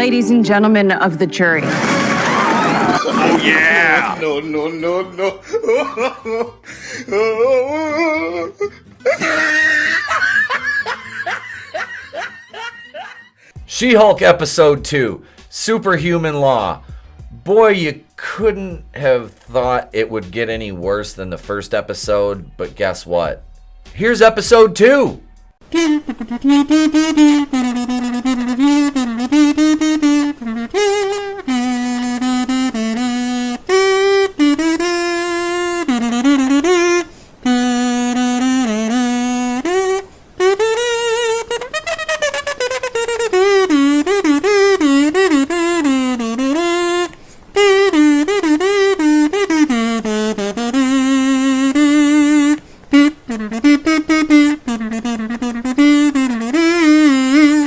Ladies and gentlemen of the jury. Oh, yeah! No. She-Hulk Episode 2, Superhuman Law. Boy, you couldn't have thought it would get any worse than the first episode, but guess what? Here's Episode 2!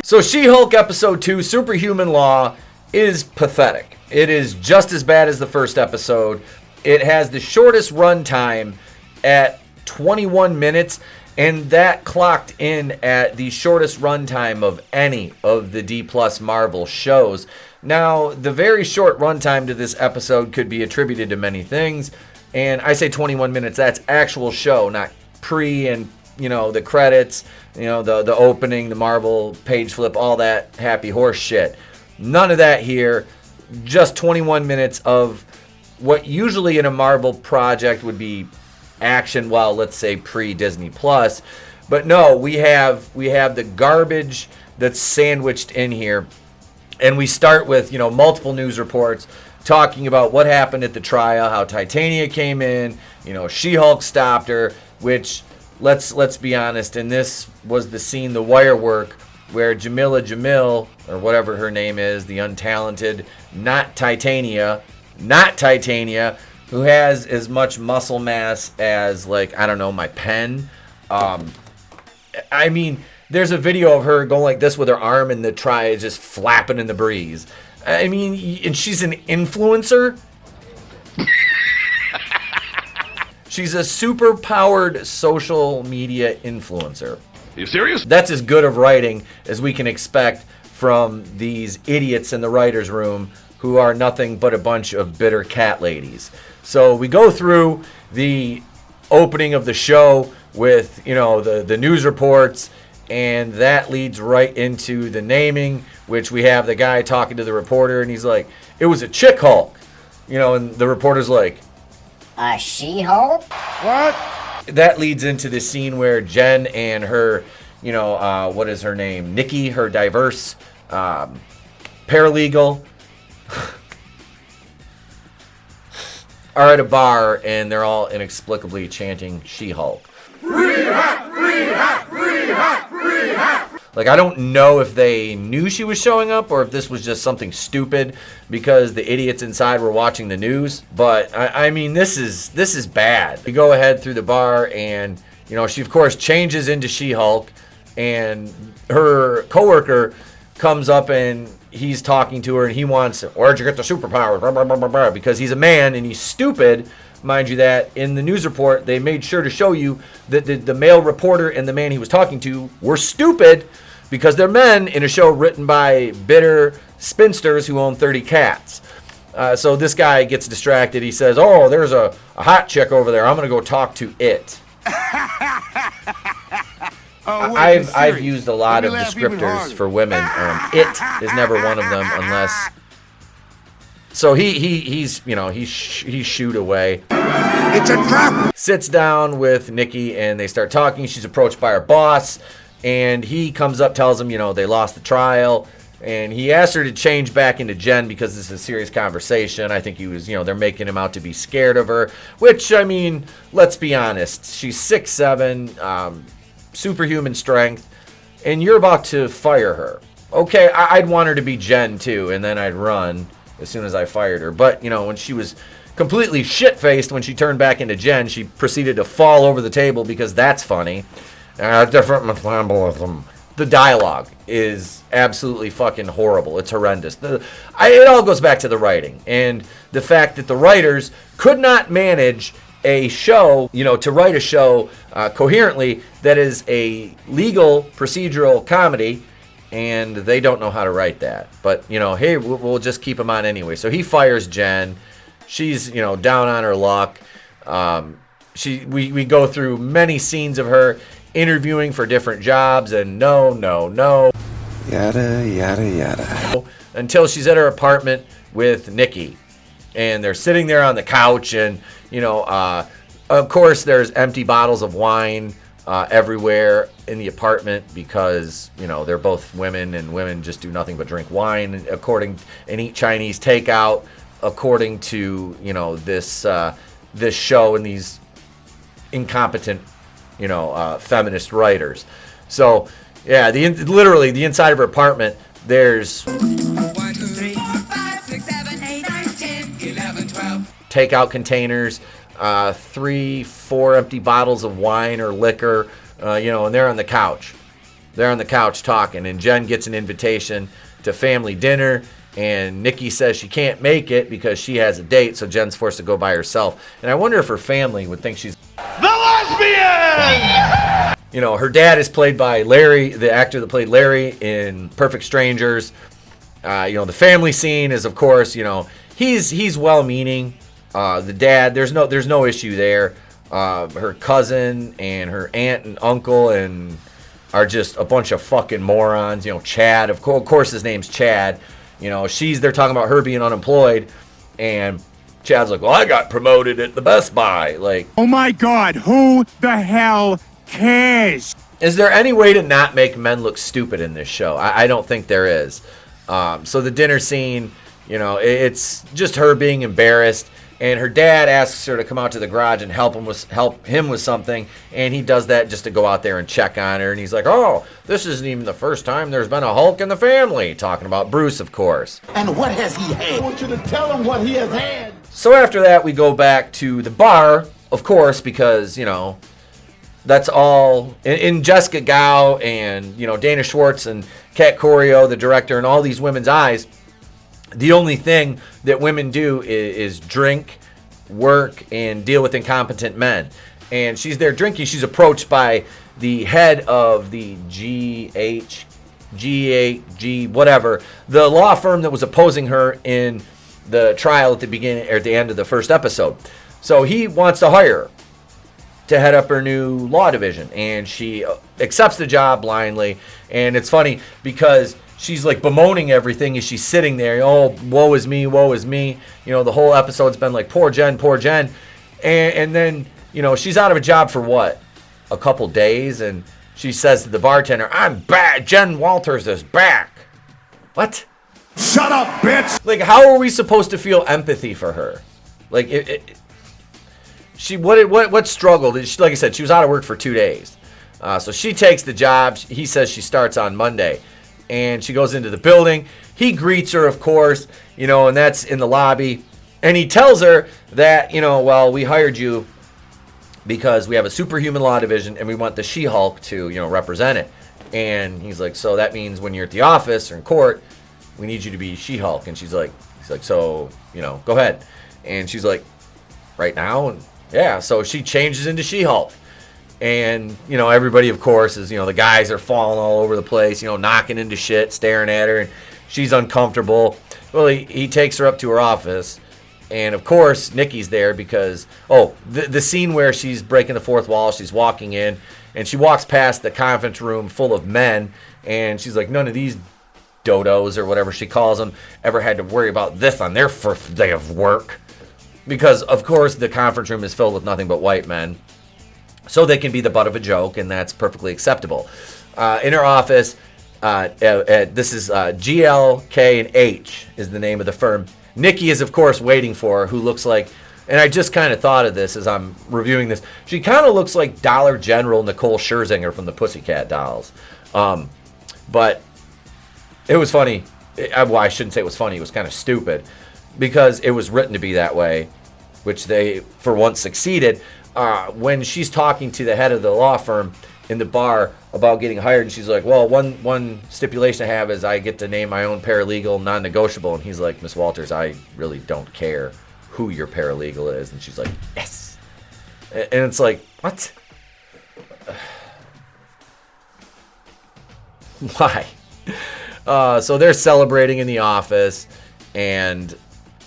So She-Hulk Episode 2, Superhuman Law, is pathetic. It is just as bad as the first episode. It has the shortest runtime at 21 minutes, and that clocked in at the shortest runtime of any of the D+ Marvel shows. Now, the very short runtime to this episode could be attributed to many things, and I say 21 minutes, that's actual show, not pre and the credits, the opening, the Marvel page flip, all that happy horse shit. None of that here. Just 21 minutes of what usually in a Marvel project would be action, well, let's say pre-Disney Plus. But no, we have the garbage that's sandwiched in here. And we start with, multiple news reports talking about what happened at the trial, how Titania came in, She-Hulk stopped her, which... Let's be honest, and this was the scene, the wire work, where Jamila Jamil, or whatever her name is, the untalented, not Titania, who has as much muscle mass as, my pen. There's a video of her going like this with her arm, and the tri is just flapping in the breeze. And she's an influencer. She's a super-powered social media influencer. Are you serious? That's as good of writing as we can expect from these idiots in the writer's room who are nothing but a bunch of bitter cat ladies. So we go through the opening of the show with, the news reports, and that leads right into the naming, which we have the guy talking to the reporter, and he's like, it was a chick Hulk. And the reporter's like, a She-Hulk? What? That leads into the scene where Jen and her, what is her name? Nikki, her diverse paralegal, are at a bar, and they're all inexplicably chanting She-Hulk. Free hat, free hat, free hat, free hat. I don't know if they knew she was showing up or if this was just something stupid because the idiots inside were watching the news. But, this is bad. We go ahead through the bar and, she, of course, changes into She-Hulk. And her coworker comes up and he's talking to her and he wants, where'd you get the superpowers? Blah, blah, blah, blah, blah, because he's a man and he's stupid. Mind you that in the news report, they made sure to show you that the male reporter and the man he was talking to were stupid because they're men in a show written by bitter spinsters who own 30 cats. So this guy gets distracted. He says, oh, there's a hot chick over there. I'm going to go talk to it. I've used a lot of descriptors for women. It is never one of them unless... So he's shooed away. It's a trap. Sits down with Nikki and they start talking. She's approached by her boss and he comes up, tells him, they lost the trial. And he asked her to change back into Jen because this is a serious conversation. I think he was, they're making him out to be scared of her. Which, let's be honest. She's 6'7", superhuman strength. And you're about to fire her. Okay, I'd want her to be Jen too. And then I'd run as soon as I fired her. But, when she was completely shit-faced when she turned back into Jen, she proceeded to fall over the table because that's funny. Different metabolism. The dialogue is absolutely fucking horrible. It's horrendous. It all goes back to the writing and the fact that the writers could not manage a show, to write a show coherently that is a legal procedural comedy and they don't know how to write that. But, hey, we'll just keep him on anyway. So he fires Jen. She's, down on her luck. We go through many scenes of her interviewing for different jobs, and no. Yada, yada, yada. Until she's at her apartment with Nikki. And they're sitting there on the couch, and, of course, there's empty bottles of wine everywhere in the apartment because, they're both women, and women just do nothing but drink wine and eat Chinese takeout, according to, this show and these incompetent, feminist writers. So, yeah, literally the inside of her apartment, there's 1, 2, 3, 4, 5, 6, 7, 8, 9, 10, 11, 12. takeout containers, 3-4 empty bottles of wine or liquor, and they're on the couch. They're on the couch talking, and Jen gets an invitation to family dinner, and Nikki says she can't make it because she has a date, so Jen's forced to go by herself. And I wonder if her family would think she's The lesbian! her dad is played by Larry, the actor that played Larry in Perfect Strangers. The family scene is, of course, he's well-meaning. The dad, there's no issue there. Her cousin and her aunt and uncle are just a bunch of fucking morons. Chad, of course his name's Chad. They're talking about her being unemployed, and Chad's like, well, I got promoted at the Best Buy. Like, Oh my God, who the hell cares? is there any way to not make men look stupid in this show? I don't think there is. So the dinner scene, it's just her being embarrassed, and her dad asks her to come out to the garage and help him with something, and he does that just to go out there and check on her, and he's like, oh, this isn't even the first time there's been a Hulk in the family, talking about Bruce, of course. And what has he had? I want you to tell him what he has had. So after that, we go back to the bar, of course, because, that's all in Jessica Gao and, Dana Schwartz and Kat Corio, the director, and all these women's eyes. The only thing that women do is drink, work, and deal with incompetent men. And she's there drinking. She's approached by the head of the G whatever, the law firm that was opposing her in the trial at the beginning or at the end of the first episode. So he wants to hire her to head up her new law division, and she accepts the job blindly. And it's funny because she's like bemoaning everything as she's sitting there. Oh, woe is me, woe is me. The whole episode's been like, poor Jen, poor Jen. And then, she's out of a job for what? A couple days, and she says to the bartender, I'm back. Jen Walters is back. What? Shut up, bitch! Like, how are we supposed to feel empathy for her? Like, what struggled? Like I said, she was out of work for 2 days. So she takes the job. He says she starts on Monday. And she goes into the building. He greets her, of course, and that's in the lobby. And he tells her that, well, we hired you because we have a superhuman law division and we want the She-Hulk to, represent it. And he's like, so that means when you're at the office or in court, we need you to be She-Hulk. And he's like, so, go ahead. And she's like, right now? And yeah, so she changes into She-Hulk. And, everybody, of course, is, the guys are falling all over the place, knocking into shit, staring at her, and she's uncomfortable. Well, he takes her up to her office, and, of course, Nikki's there because, the scene where she's breaking the fourth wall, she's walking in, and she walks past the conference room full of men, and she's like, none of these dodos, or whatever she calls them, ever had to worry about this on their first day of work. Because, of course, the conference room is filled with nothing but white men. So they can be the butt of a joke, and that's perfectly acceptable. In her office, this is GLK and H is the name of the firm. Nikki is, of course, waiting for her, who looks like, and I just kind of thought of this as I'm reviewing this, she kind of looks like Dollar General Nicole Scherzinger from the Pussycat Dolls. But it was funny. Well, I shouldn't say it was funny. It was kind of stupid because it was written to be that way, which they, for once, succeeded. When she's talking to the head of the law firm in the bar about getting hired, and she's like, well, one stipulation I have is I get to name my own paralegal, non-negotiable. And he's like, Miss Walters, I really don't care who your paralegal is. And she's like, yes. And it's like, what? Why? So they're celebrating in the office, and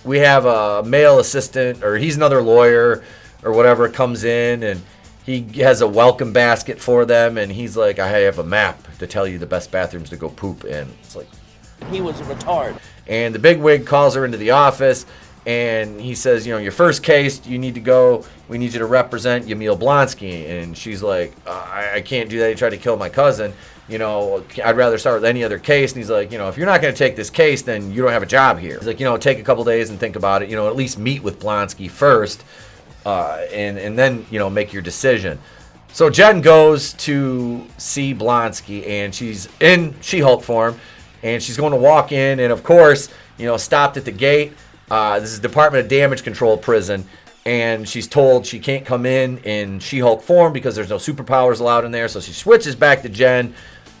we have a male assistant, or he's another lawyer or whatever, comes in, and he has a welcome basket for them, and he's like, I have a map to tell you the best bathrooms to go poop in. It's like, He was a retard. and the bigwig calls her into the office, and he says, your first case, you need to go. We need you to represent Yamil Blonsky. And she's like, I can't do that. He tried to kill my cousin. I'd rather start with any other case. And he's like, if you're not going to take this case, then you don't have a job here. He's like, take a couple days and think about it. At least meet with Blonsky first, and then, make your decision. So Jen goes to see Blonsky, and she's in She-Hulk form, and she's going to walk in, and of course, stopped at the gate. This is Department of Damage Control prison, and she's told she can't come in She-Hulk form because there's no superpowers allowed in there. So she switches back to Jen.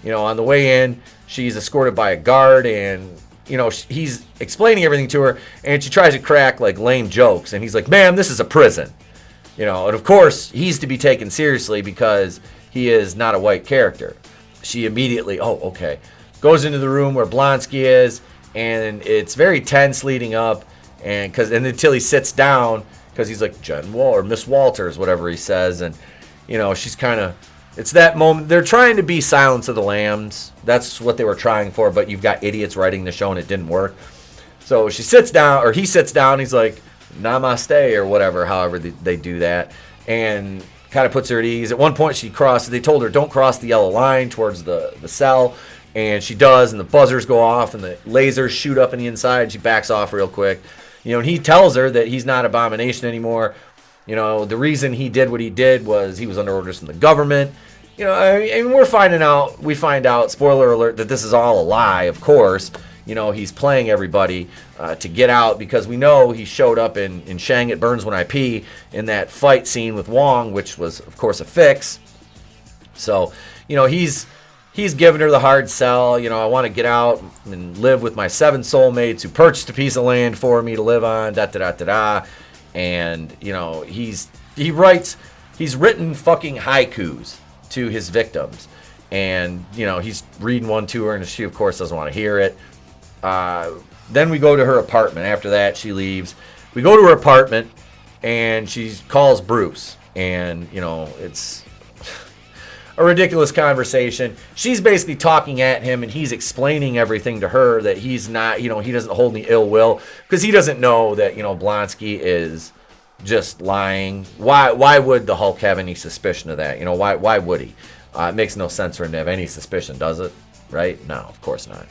On the way in, she's escorted by a guard, and he's explaining everything to her, and she tries to crack like lame jokes, and he's like, "Ma'am, this is a prison." And of course he's to be taken seriously because he is not a white character. She immediately, goes into the room where Blonsky is, and it's very tense leading up. And until he sits down, because he's like Jen or Miss Walters, whatever he says, and she's kind of, it's that moment. They're trying to be Silence of the Lambs. That's what they were trying for, but you've got idiots writing the show and it didn't work. So she sits down, or he sits down. He's like, "Namaste," or whatever. However they do that, and kind of puts her at ease. At one point, she crosses. They told her don't cross the yellow line towards the cell. And she does, and the buzzers go off, and the lasers shoot up in the inside. She backs off real quick. And he tells her that he's not Abomination anymore. The reason he did what he did was he was under orders from the government. We find out, spoiler alert, that this is all a lie, of course. He's playing everybody to get out, because we know he showed up in Shang It Burns When I Pee in that fight scene with Wong, which was, of course, a fix. So, he's giving her the hard sell. I want to get out and live with my 7 soulmates who purchased a piece of land for me to live on, da-da-da-da-da. And, he's written fucking haikus to his victims. And, he's reading one to her, and she, of course, doesn't want to hear it. Then we go to her apartment. After that, she leaves. We go to her apartment, and she calls Bruce. And, it's a ridiculous conversation. She's basically talking at him, and he's explaining everything to her, that he's not, he doesn't hold any ill will, because he doesn't know that, Blonsky is just lying. Why would the Hulk have any suspicion of that? Why would he? It makes no sense for him to have any suspicion, does it? Right? No, of course not.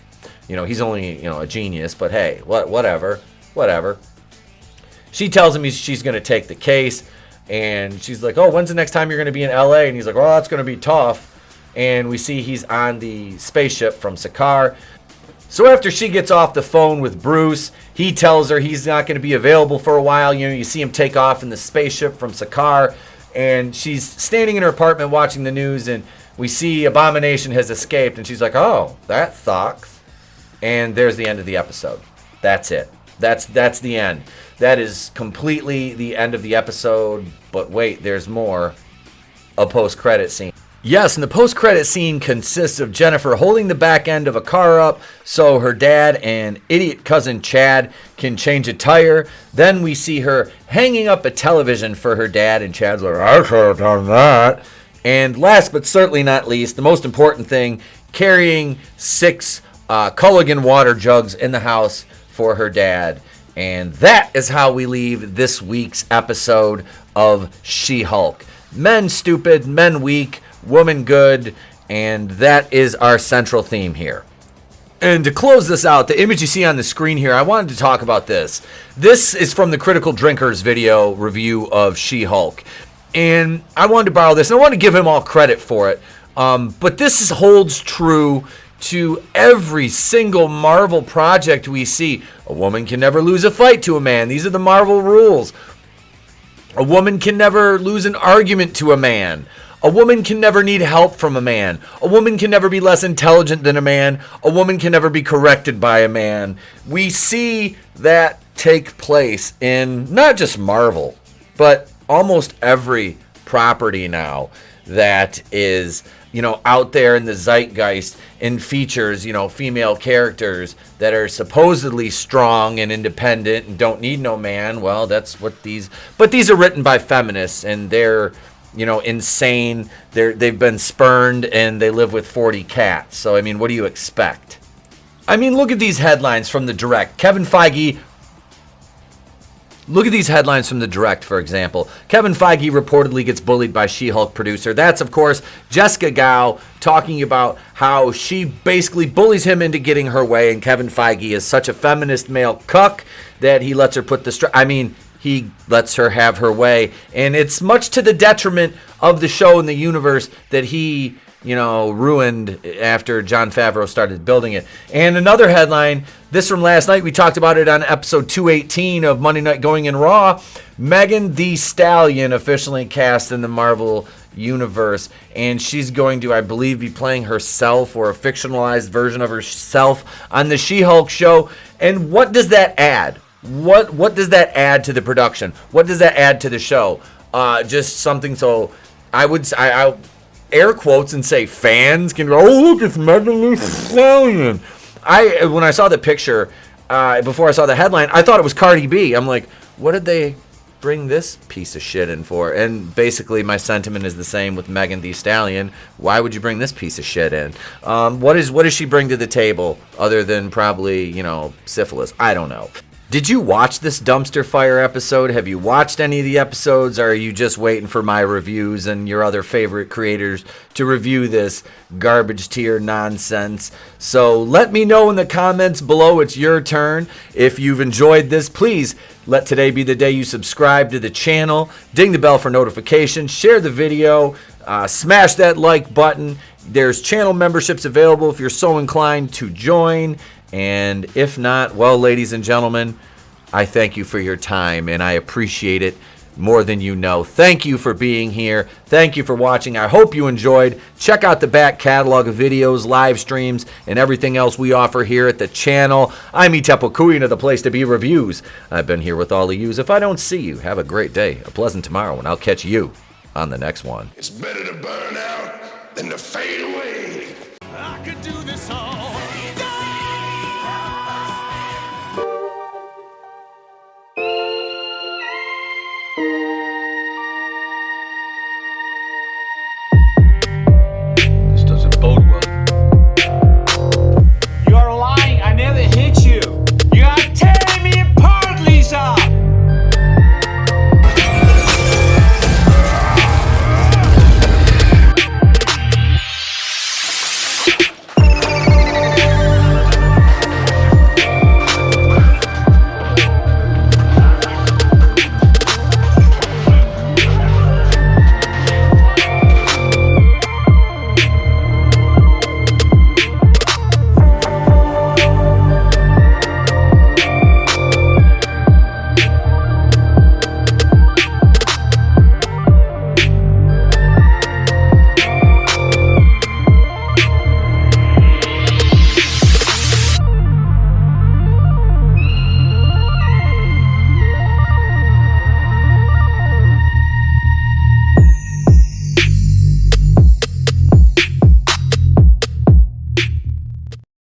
He's only, a genius, but hey, whatever. She tells him she's going to take the case. And she's like, "Oh, when's the next time you're going to be in LA?" And he's like, "Oh, that's going to be tough." And we see he's on the spaceship from Sakaar. So after she gets off the phone with Bruce, he tells her he's not going to be available for a while. You see him take off in the spaceship from Sakaar. And she's standing in her apartment watching the news, and we see Abomination has escaped. And she's like, "Oh, that sucks." And there's the end of the episode. That's it. That's the end. That is completely the end of the episode. But wait, there's more. A post-credit scene. Yes, and the post-credit scene consists of Jennifer holding the back end of a car up so her dad and idiot cousin Chad can change a tire. Then we see her hanging up a television for her dad, and Chad's like, "I could have done that." And last but certainly not least, the most important thing, carrying 6 Culligan water jugs in the house for her dad. And that is how we leave this week's episode of She-Hulk. Men stupid, men weak, woman good, and that is our central theme here. And to close this out, the image you see on the screen here, I wanted to talk about this. This is from the Critical Drinkers video review of She-Hulk. And I wanted to borrow this, and I want to give him all credit for it. But this holds true to every single Marvel project we see. A woman can never lose a fight to a man. These are the Marvel rules. A woman can never lose an argument to a man. A woman can never need help from a man. A woman can never be less intelligent than a man. A woman can never be corrected by a man. We see that take place in not just Marvel, but almost every property now that is out there in the zeitgeist and features, female characters that are supposedly strong and independent and don't need no man. Well, that's what but these are written by feminists, and they're, insane. They've been spurned and they live with 40 cats. So, I mean, what do you expect? I mean, look at these headlines from the Direct. Kevin Feige. Look at these headlines from the Direct, for example. Kevin Feige reportedly gets bullied by She-Hulk producer. That's, of course, Jessica Gao talking about how she basically bullies him into getting her way, and Kevin Feige is such a feminist male cuck that he lets her put the he lets her have her way, and it's much to the detriment of the show and the universe that he ruined after Jon Favreau started building it. And another headline, this from last night, we talked about it on episode 218 of Monday Night Going in Raw. Megan Thee Stallion officially cast in the Marvel universe, and she's going to, I believe, be playing herself or a fictionalized version of herself on the She-Hulk show. And what does that add? What does that add to the production? What does that add to the show? Just something. So I air quotes and say fans can go, oh, look, it's Megan Thee Stallion. When I saw the picture, before I saw the headline, I thought it was Cardi B. I'm like, what did they bring this piece of shit in for? And basically my sentiment is the same with Megan Thee Stallion. Why would you bring this piece of shit in? What does she bring to the table other than probably, syphilis? I don't know. Did you watch this dumpster fire episode? Have you watched any of the episodes? Or are you just waiting for my reviews and your other favorite creators to review this garbage tier nonsense? So let me know in the comments below. It's your turn. If you've enjoyed this, please let today be the day you subscribe to the channel. Ding the bell for notifications. Share the video. Smash that like button. There's channel memberships available if you're so inclined to join. And if not, well, ladies and gentlemen, I thank you for your time, and I appreciate it more than you know. Thank you for being here. Thank you for watching. I hope you enjoyed. Check out the back catalog of videos, live streams, and everything else we offer here at the channel. I'm Itepo Kuina of the Place to Be Reviews. I've been here with all of yous. If I don't see you, have a great day, a pleasant tomorrow, and I'll catch you on the next one. It's better to burn out than to fade away.